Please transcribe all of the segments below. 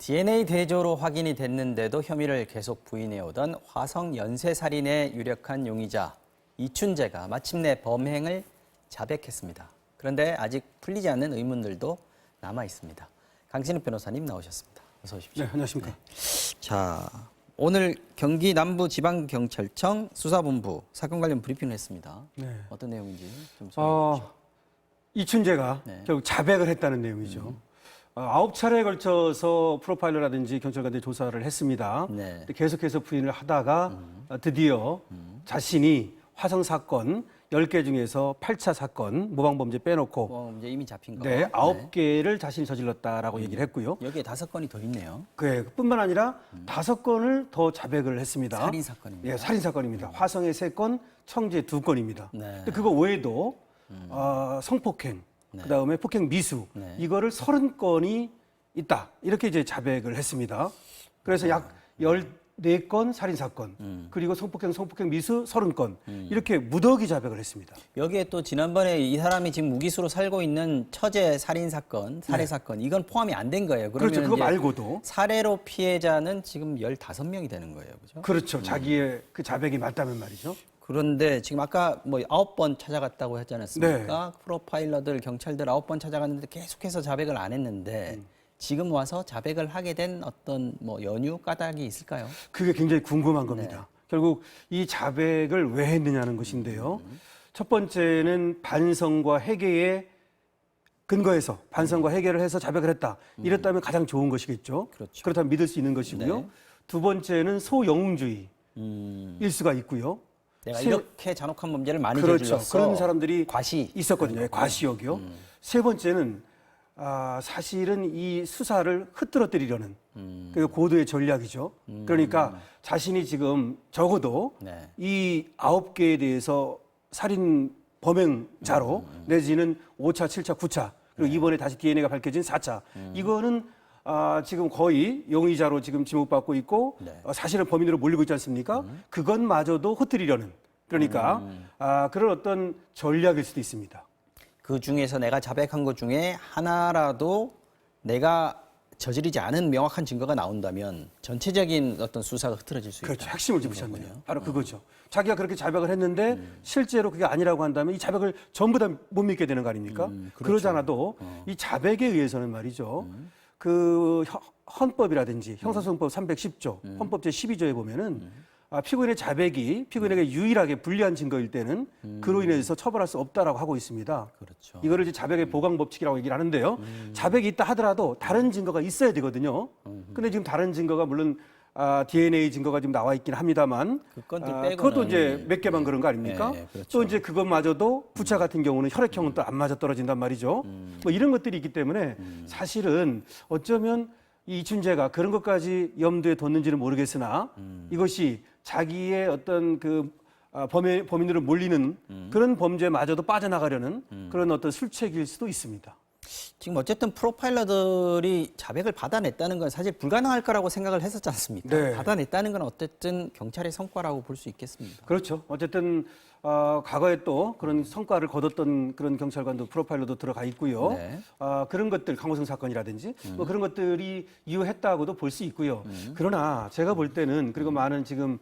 DNA 대조로 확인이 됐는데도 혐의를 계속 부인해오던 화성 연쇄살인의 유력한 용의자 이춘재가 마침내 범행을 자백했습니다. 그런데 아직 풀리지 않는 의문들도 남아 있습니다. 강신욱 변호사님 나오셨습니다. 어서 오십시오. 네, 안녕하십니까. 자, 오늘 경기 남부지방경찰청 수사본부 사건 관련 브리핑을 했습니다. 네. 어떤 내용인지 좀 설명해 주시죠. 이춘재가 네. 결국 자백을 했다는 내용이죠. 9차례에 걸쳐서 프로파일러라든지 경찰관들이 조사를 했습니다. 네. 계속해서 부인을 하다가 드디어 자신이 화성 사건 10개 중에서 8차 사건 모방범죄 빼놓고 이제 이미 잡힌 거. 네, 9개를 자신이 저질렀다라고 얘기를 했고요. 여기에 5건이 더 있네요. 뿐만 아니라 5건을 더 자백을 했습니다. 살인 사건입니다. 예, 살인 사건입니다. 화성에 3건, 청주에 2건입니다. 네. 근데 그거 외에도 성폭행, 네. 그다음에 폭행 미수, 네. 이거를 30건이 있다. 이렇게 이제 자백을 했습니다. 그래서 약 14건 살인 사건, 그리고 성폭행 미수 30건 이렇게 무더기 자백을 했습니다. 여기에 또 지난번에 이 사람이 지금 무기수로 살고 있는 처제 살인 사건, 살해 사건 이건 포함이 안 된 거예요. 그러면 그렇죠. 그거 이제 말고도 살해로 피해자는 지금 15명이 되는 거예요. 그죠? 그렇죠. 자기의 그 자백이 맞다면 말이죠. 그런데 지금 아까 뭐 9번 찾아갔다고 했지 않았습니까? 네. 프로파일러들, 경찰들 9번 찾아갔는데 계속해서 자백을 안 했는데 지금 와서 자백을 하게 된 어떤 뭐 연유, 까닭이 있을까요? 그게 굉장히 궁금한 겁니다. 결국 이 자백을 왜 했느냐는 것인데요. 첫 번째는 반성과 회개에 근거해서 반성과 회개를 해서 자백을 했다. 이랬다면 가장 좋은 것이겠죠. 그렇죠. 그렇다면 믿을 수 있는 것이고요. 네. 두 번째는 소영웅주의일 수가 있고요. 내가 이렇게 잔혹한 범죄를 많이 그렇죠. 저질렀어. 그런 사람들이 과시 있었거든요. 과시욕이요. 세 번째는 사실은 이 수사를 흐트러뜨리려는 그 고도의 전략이죠. 그러니까 자신이 지금 적어도 네. 이 9개에 대해서 살인 범행자로 내지는 5차, 7차, 9차 그리고 이번에 다시 DNA가 밝혀진 4차 이거는 지금 거의 용의자로 지금 지목받고 있고 네. 사실은 범인으로 몰리고 있지 않습니까? 그것마저도 흐트리려는 그러니까 그런 어떤 전략일 수도 있습니다. 그 중에서 내가 자백한 것 중에 하나라도 내가 저지르지 않은 명확한 증거가 나온다면 전체적인 어떤 수사가 흐트러질 수 있다. 그렇죠. 핵심을 짚으셨네요. 바로 그거죠. 자기가 그렇게 자백을 했는데 실제로 그게 아니라고 한다면 이 자백을 전부 다 못 믿게 되는 거 아닙니까? 그렇죠. 그러잖아도 이 자백에 의해서는 말이죠. 그 헌법이라든지 형사소송법 310조, 헌법 제12조에 보면은 피고인의 자백이 피고인에게 유일하게 불리한 증거일 때는 그로 인해서 처벌할 수 없다라고 하고 있습니다. 그렇죠. 이거를 이제 자백의 보강 법칙이라고 얘기를 하는데요. 자백이 있다 하더라도 다른 증거가 있어야 되거든요. 근데 지금 다른 증거가 물론 DNA 증거가 지금 나와 있긴 합니다만 그 건들 빼고는 그것도 이제 몇 개만 그런 거 아닙니까? 그렇죠. 또 이제 그것마저도 부차 같은 경우는 혈액형은 또 안 맞아 떨어진단 말이죠. 뭐 이런 것들이 있기 때문에 사실은 어쩌면 이 이춘재가 그런 것까지 염두에 뒀는지는 모르겠으나 이것이 자기의 어떤 그 범인으로 몰리는 그런 범죄마저도 빠져나가려는 그런 어떤 술책일 수도 있습니다. 지금 어쨌든 프로파일러들이 자백을 받아냈다는 건 사실 불가능할 거라고 생각을 했었지 않습니까? 네. 받아냈다는 건 어쨌든 경찰의 성과라고 볼 수 있겠습니다. 그렇죠. 어쨌든 과거에 또 그런 성과를 거뒀던 그런 경찰관도 프로파일러도 들어가 있고요. 네. 그런 것들 강호성 사건이라든지 뭐 그런 것들이 이유했다고도 볼 수 있고요. 그러나 제가 볼 때는 그리고 많은 지금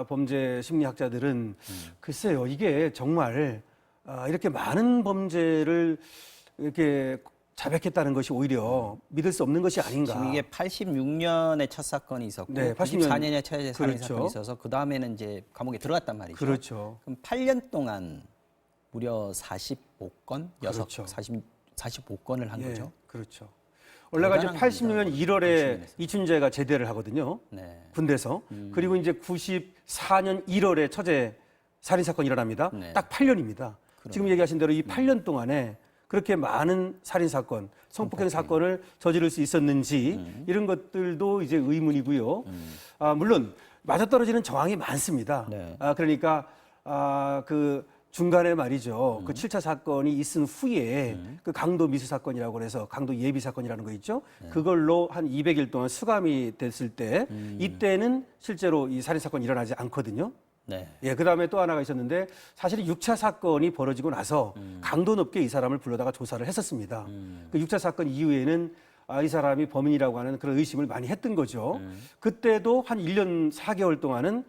범죄 심리학자들은 글쎄요 이게 정말 이렇게 많은 범죄를 이렇게 자백했다는 것이 오히려 믿을 수 없는 것이 아닌가. 지금 이게 86년에 첫 사건이 있었고 네, 80년. 94년에 처제 살인 그렇죠. 사건이 있어서 그 다음에는 이제 감옥에 들어갔단 말이죠. 그렇죠. 그럼 8년 동안 무려 45건, 그렇죠. 45건을 한 예, 거죠. 그렇죠. 원래가 이제 대단한 86년 겁니다. 1월에 열심히 이춘재가 제대를 하거든요. 네. 군대에서. 그리고 이제 94년 1월에 처제 살인 사건이 일어납니다. 네. 딱 8년입니다. 지금 얘기하신 대로 이 8년 동안에 그렇게 많은 살인 사건, 성폭행 사건을 저지를 수 있었는지 이런 것들도 이제 의문이고요. 물론 맞아떨어지는 정황이 많습니다. 네. 그러니까 그 중간에 말이죠. 그 7차 사건이 있은 후에 그 강도 미수 사건이라고 그래서 강도 예비 사건이라는 거 있죠. 그걸로 한 200일 동안 수감이 됐을 때 이때는 실제로 이 살인 사건이 일어나지 않거든요. 네. 예, 그다음에 또 하나가 있었는데 사실은 6차 사건이 벌어지고 나서 강도 높게 이 사람을 불러다가 조사를 했었습니다. 그 6차 사건 이후에는 이 사람이 범인이라고 하는 그런 의심을 많이 했던 거죠. 그때도 한 1년 4개월 동안은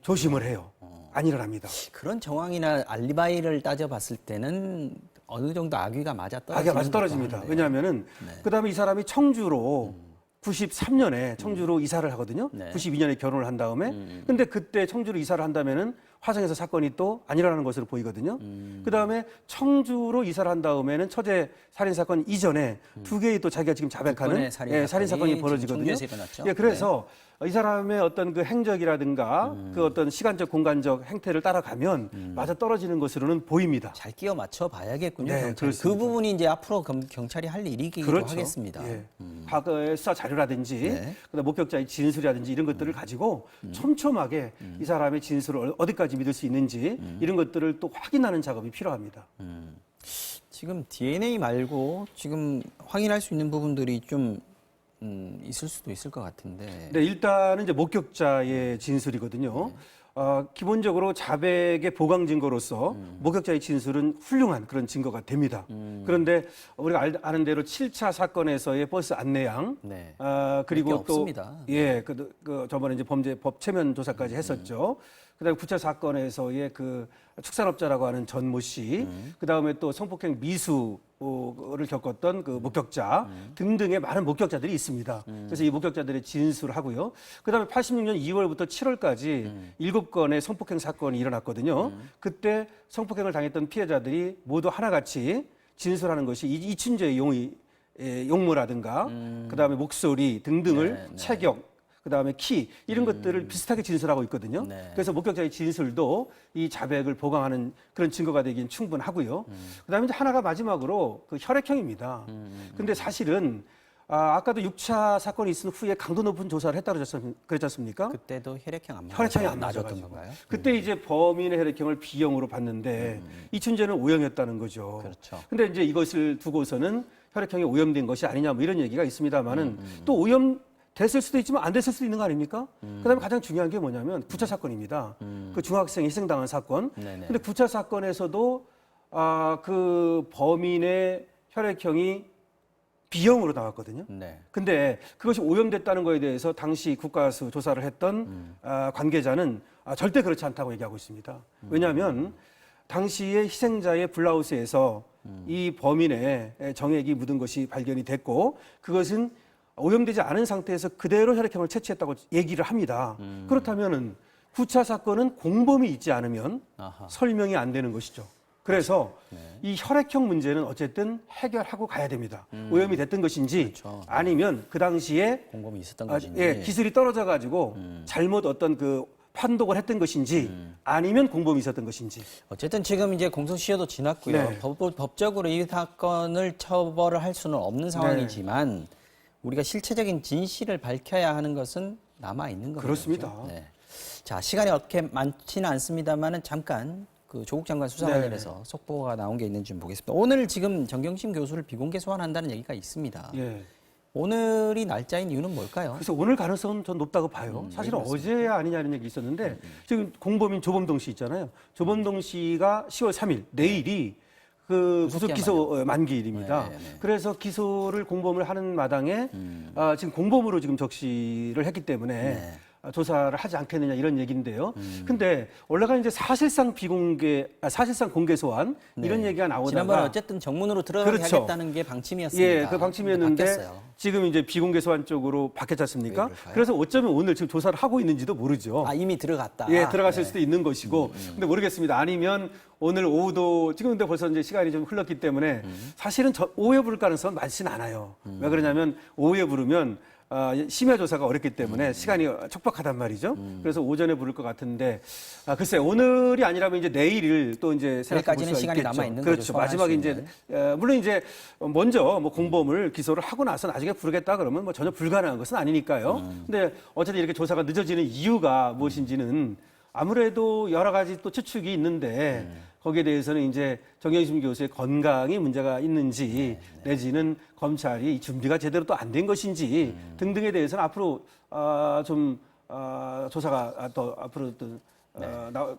조심을 해요. 안 일어납니다. 그런 정황이나 알리바이를 따져봤을 때는 어느 정도 악의가 맞아 떨어집니다. 왜냐하면은 그다음에 이 사람이 청주로 93년에 청주로 이사를 하거든요. 네. 92년에 결혼을 한 다음에. 근데 그때 청주로 이사를 한다면은 화성에서 사건이 또 안 일어나는 것으로 보이거든요. 그다음에 청주로 이사를 한 다음에는 처제 살인 사건 이전에 두 개의 또 자기가 지금 자백하는 살인 사건이 벌어지거든요. 예, 그래서 이 사람의 어떤 그 행적이라든가 그 어떤 시간적 공간적 행태를 따라가면 맞아 떨어지는 것으로는 보입니다. 잘 끼워 맞춰 봐야겠군요. 네, 경찰이. 그렇습니다. 그 부분이 이제 앞으로 경찰이 할 일이기도 그렇죠. 하겠습니다. 예. 과거의 수사 자료라든지 네. 그다음 목격자의 진술이라든지 이런 것들을 가지고 촘촘하게 이 사람의 진술을 어디까지 믿을 수 있는지 이런 것들을 또 확인하는 작업이 필요합니다. 지금 DNA 말고 지금 확인할 수 있는 부분들이 좀 있을 수도 있을 것 같은데. 네, 일단은 이제 목격자의 진술이거든요. 기본적으로 자백의 보강 증거로서 목격자의 진술은 훌륭한 그런 증거가 됩니다. 그런데 우리가 아는 대로 7차 사건에서의 버스 안내양, 네. 그리고 또 없습니다. 예, 저번에 이제 범죄법 체면 조사까지 했었죠. 그다음에 9차 사건에서의 그 축산업자라고 하는 전모 씨, 그다음에 또 성폭행 미수를 겪었던 그 목격자 등등의 많은 목격자들이 있습니다. 그래서 이 목격자들의 진술을 하고요. 그다음에 86년 2월부터 7월까지 7건의 성폭행 사건이 일어났거든요. 그때 성폭행을 당했던 피해자들이 모두 하나같이 진술하는 것이 이춘재의 용모라든가 그다음에 목소리 등등을 체격 그다음에 키 이런 것들을 비슷하게 진술하고 있거든요. 네. 그래서 목격자의 진술도 이 자백을 보강하는 그런 증거가 되기엔 충분하고요. 그다음에 이제 하나가 마지막으로 그 혈액형입니다. 근데 사실은 아까도 6차 사건이 있은 후에 강도 높은 조사를 했다고 그랬지 않습니까? 그때도 혈액형이 혈액형이 안 맞았던 맞았던 건가요? 그때 이제 범인의 혈액형을 B형으로 봤는데 이춘재는 O형이었다는 거죠. 그렇죠. 근데 이제 이것을 두고서는 혈액형이 오염된 것이 아니냐 뭐 이런 얘기가 있습니다만은 또 오염 됐을 수도 있지만 안 됐을 수도 있는 거 아닙니까? 그다음에 가장 중요한 게 뭐냐면 9차 사건입니다. 그 중학생이 희생당한 사건. 네네. 근데 9차 사건에서도 그 범인의 혈액형이 B형으로 나왔거든요. 네. 근데 그것이 오염됐다는 거에 대해서 당시 국가수 조사를 했던 관계자는 절대 그렇지 않다고 얘기하고 있습니다. 왜냐하면 당시에 희생자의 블라우스에서 이 범인의 정액이 묻은 것이 발견이 됐고 그것은 오염되지 않은 상태에서 그대로 혈액형을 채취했다고 얘기를 합니다. 그렇다면은 9차 사건은 공범이 있지 않으면 아하. 설명이 안 되는 것이죠. 그래서 이 혈액형 문제는 어쨌든 해결하고 가야 됩니다. 오염이 됐던 것인지 그렇죠. 아니면 그 당시에 공범이 있었던 것인지. 예, 기술이 떨어져 가지고 잘못 어떤 그 판독을 했던 것인지 아니면 공범이 있었던 것인지. 어쨌든 지금 이제 공소시효도 지났고요. 네. 법적으로 이 사건을 처벌을 할 수는 없는 상황이지만 우리가 실체적인 진실을 밝혀야 하는 것은 남아 있는 겁니다. 그렇습니다. 그렇죠? 네. 자, 시간이 그렇게 많지는 않습니다만은 잠깐 그 조국 장관 수사 관련해서 속보가 나온 게 있는지 좀 보겠습니다. 오늘 지금 정경심 교수를 비공개 소환한다는 얘기가 있습니다. 예. 오늘이 날짜인 이유는 뭘까요? 그래서 오늘 가능성은 전 높다고 봐요. 사실은 어제야 아니냐는 얘기 있었는데 지금 공범인 조범동 씨 있잖아요. 조범동 씨가 10월 3일 내일이 그 구속 기소 만기일입니다. 그래서 기소를 공범을 하는 마당에 지금 공범으로 지금 적시를 했기 때문에 조사를 하지 않겠느냐 이런 얘기인데요. 근데 올라간 이제 사실상 공개 소환 이런 얘기가 나오다가 지난번에 어쨌든 정문으로 들어가겠다는 게 방침이었습니다. 예, 그 방침이었는데 바뀌었어요. 지금 이제 비공개 소환 쪽으로 바뀌었지 않습니까? 왜 그럴까요? 그래서 어쩌면 오늘 지금 조사를 하고 있는지도 모르죠. 이미 들어갔다. 예, 들어갔을 수도 있는 것이고, 근데 모르겠습니다. 아니면 오늘 오후도 지금 근데 벌써 이제 시간이 좀 흘렀기 때문에 사실은 오후에 부를 가능성은 많지는 않아요. 왜 그러냐면 오후에 부르면 심야 조사가 어렵기 때문에 시간이 촉박하단 말이죠. 그래서 오전에 부를 것 같은데 글쎄 오늘이 아니라면 이제 내일을 또 이제 생각해 볼 내일까지는 수가 시간이 있겠죠. 남아 있는 그렇죠. 거죠. 마지막에 이제 물론 이제 먼저 뭐 공범을 기소를 하고 나서 나중에 부르겠다 그러면 뭐 전혀 불가능한 것은 아니니까요. 근데 어쨌든 이렇게 조사가 늦어지는 이유가 무엇인지는 아무래도 여러 가지 또 추측이 있는데 거기에 대해서는 이제 정경심 교수의 건강이 문제가 있는지 내지는 검찰이 준비가 제대로 또 안 된 것인지 등등에 대해서는 앞으로 좀 조사가 더 앞으로 또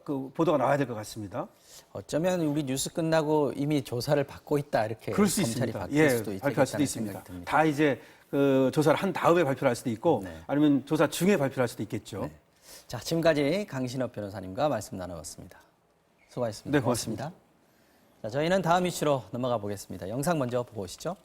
그 보도가 나와야 될 것 같습니다. 어쩌면 우리 뉴스 끝나고 이미 조사를 받고 있다 이렇게 그럴 수 검찰이 있습니다. 밝힐 수도 밝힐 수도 있겠다는 있습니다. 생각이 듭니다. 다 이제 조사를 한 다음에 발표를 할 수도 있고 네. 아니면 조사 중에 발표를 할 수도 있겠죠. 네. 자, 지금까지 강신업 변호사님과 말씀 나눠봤습니다. 수고하셨습니다. 네, 고맙습니다. 자, 저희는 다음 이슈로 넘어가 보겠습니다. 영상 먼저 보고 오시죠.